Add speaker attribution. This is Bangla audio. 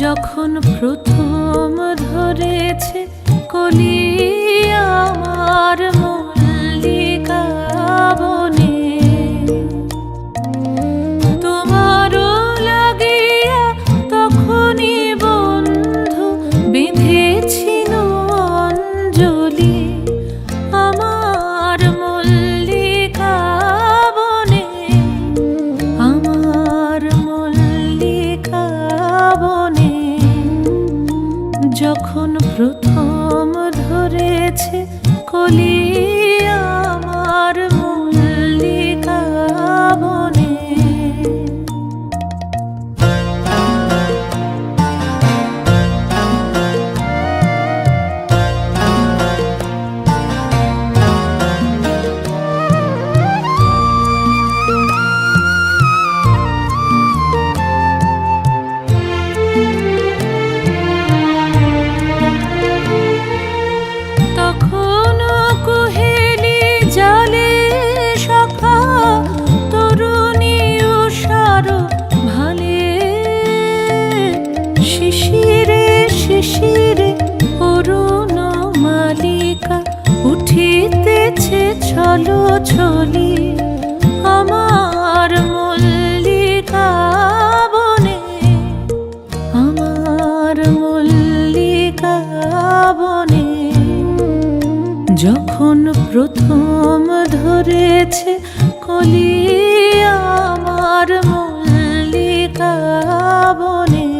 Speaker 1: যখন প্রথম ধরেছে কলি আমার মল্লিকা বনে, তোমারও লাগিয়া তখনই বন্ধু বেঁধেছিল অঞ্জলি আমার মল্লিকা বনে, আমার মল্লিকা বনে। যখন প্রথম ধরেছে কলি আমার মল্লিকা বনে। শিশিরে অরুণ মালিকা উঠিতেছে ছলো ছলি আমার মল্লিকা বনে, আমার মল্লিকা বনে। যখন প্রথম ধরেছে কলি আমার মল্লিকা বনে।